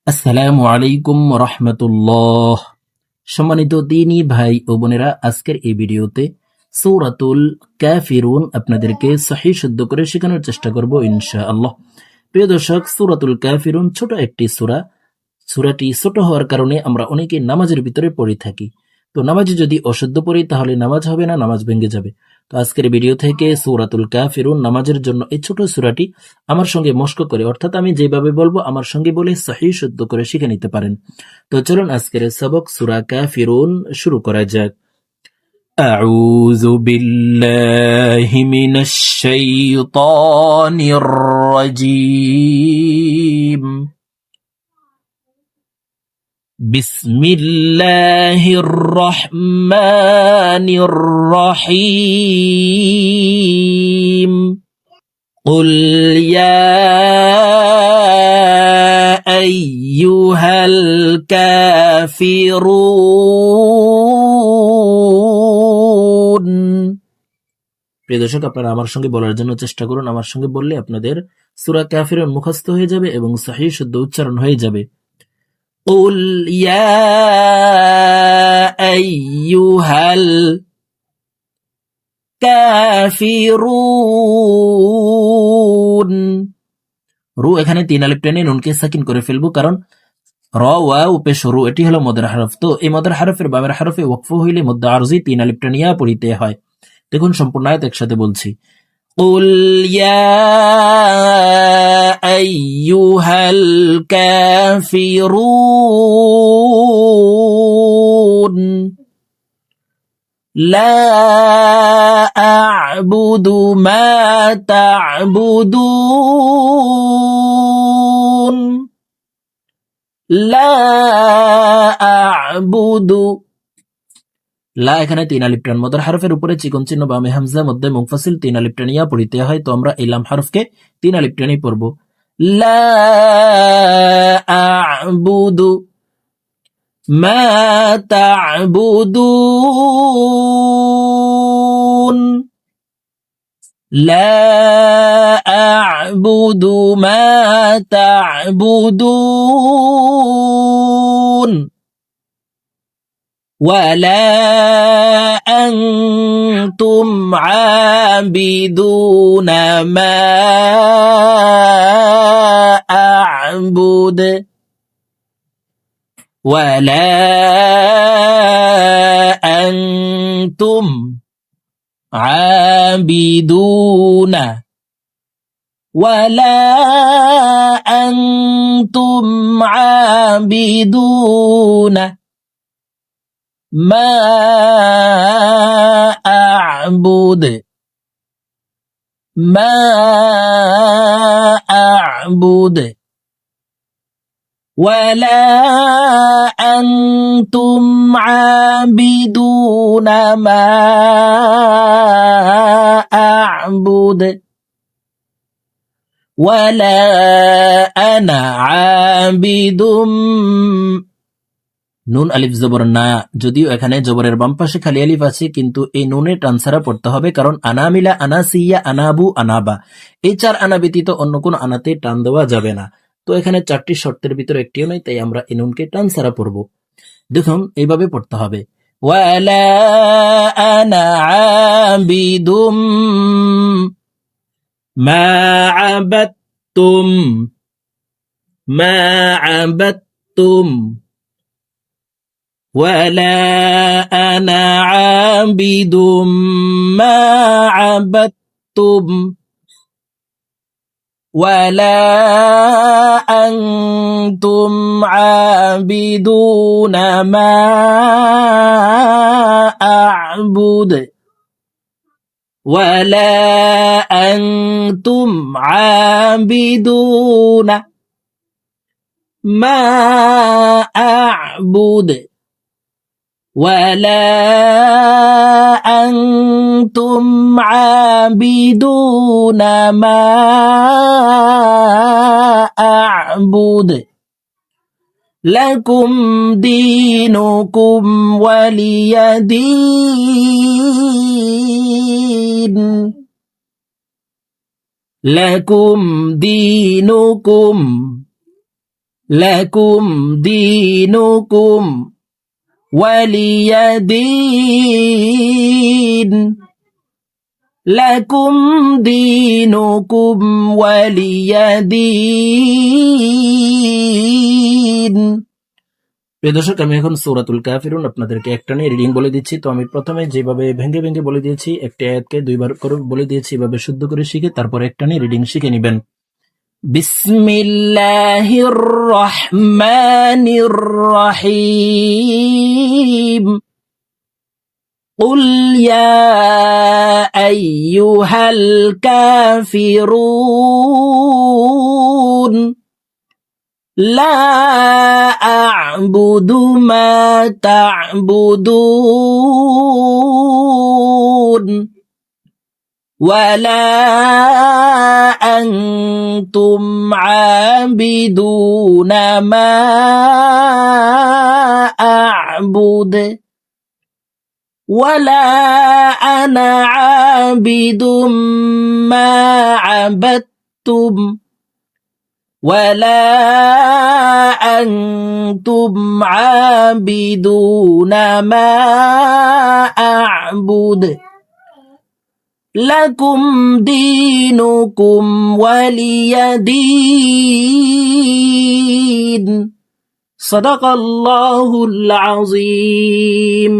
আসসালামু আলাইকুম রহমতুল্লাহ। সম্মানিত দিনী ভাই ও বোনেরা, আজকের এই ভিডিওতে সূরাতুল কাফিরুন আপনাদেরকে সহিহ শুদ্ধ করে শেখানোর চেষ্টা করব ইনশাআল্লাহ। প্রিয় দর্শক, সূরাতুল কাফিরুন ছোট একটি সূরা। সূরাটি ছোট হওয়ার কারণে আমরা অনেকে নামাজের ভিতরে পড়ে থাকি। তো নামাজে যদি অশুদ্ধ পড়ি তাহলে নামাজ হবে না, নামাজ ভেঙে যাবে। তো আজকের ভিডিও থেকে সূরাতুল কাফিরুন নামাজের জন্য এই ছোট সূরাটি আমার সঙ্গে মস্ক করে, অর্থাৎ আমি যেভাবে বলবো আমার সঙ্গে বলে সহিহ শুদ্ধ করে শিখে নিতে পারেন। তো চলুন আজকের সবক সূরা কাফিরুন শুরু করা যাক। আউযু বিল্লাহি মিনাশ শাইতানির রাজীম। বিসমিল্লাহির রহমানির রহিম। قل يا أيها الكافرون। প্রিয় দর্শক, আপনারা আমার সঙ্গে বলার জন্য চেষ্টা করুন। আমার সঙ্গে বললে আপনাদের সূরা কাফিরুন মুখস্থ হয়ে যাবে এবং সহিহ শুদ্ধ উচ্চারণ হয়ে যাবে। قل يا أيها الكافرون। রু এখানে 3 আলিফ টেনে নুনকে সাকিন করে ফেলবো, কারণ র ওয়াও পেশ রু এটি হলো মদের হরফ। তো এই মদের হরফের বামের হরফে ওয়াকফ হইলে মধ্য আরজি 3 আলিফ টানিয়া পড়িতে হয়। দেখুন সম্পূর্ণ আয়াত একসাথে বলছি। قل يا أيها الكافرون لا أعبد ما تعبدون لا أعبد। লা এখানে 3 আলিফ টান, মদের হরফের উপরে চিকন চিহ্ন বামে হামজা, মধ্যে মুনফাসিল 3 আলিফ টানিয়া পড়িতে হয়। তো আমরা এই লাম হরফকে 3 আলিফ টানিয়ে পড়ব। লা আ'বুদু মা তা'বুদুন লা আ'বুদু মা তা'বুদুন ولا أنتم عابدون ما أعبد ولا أنتم عابدون ولا أنتم عابدون ما أعبد ما أعبد ولا أنتم عابدون ما أعبد ولا أنا عابد। নুন আলিফ জবর না, যদিও এখানে জবরের বাম পাশে খালি আলিফ আছে, কিন্তু এই নুনে টান ছাড়া পড়তে হবে, কারণ আনামিলা, আনাসিয়া, আনাবু, আনাবা এই 4 আনা ব্যতীত অন্য কোন আনাতে টান দেওয়া যাবে না। তো এখানে 4টি শর্তের ভিতরে একটিও নাই, তাই আমরা এই নুনকে টান ছাড়া পড়ব। দেখুন এইভাবে পড়তে হবে। ওয়ালা আনা আবিদুম মা আবাদতুম মা আবাদতুম ولا أنا عابد ما عبدتم ولا أنتم عابدون ما أعبد ولا أنتم عابدون ما أعبد ولا أنتم عابدون ما أعبد لكم دينكم ولي دين لكم دينكم লাকুম দীনুকুম ওয়ালিয়াদিন লাকুম দীনুকুম ওয়ালিয়াদিন। প্রিয় দর্শক, আমি এখন সূরাতুল কাফিরুন আপনাদেরকে একটানে রিডিং বলে দিচ্ছি। তো আমি প্রথমে যেভাবে ভেঙে ভেঙে বলে দিয়েছি, একটি আয়াতকে দুইবার করে বলে দিয়েছি, এভাবে শুদ্ধ করে শিখে তারপর একটানে রিডিং শিখে নেবেন। বিসমিল্লাহির রহমানির রহিম। قل يا أيها الكافرون لا أعبد ما تعبدون ولا أنتم عابدون ما أعبد ولا أنا عابد ما عبدتم ولا أنتم عابدون ما أعبد لكم دينكم ولي دين صدق الله العظيم।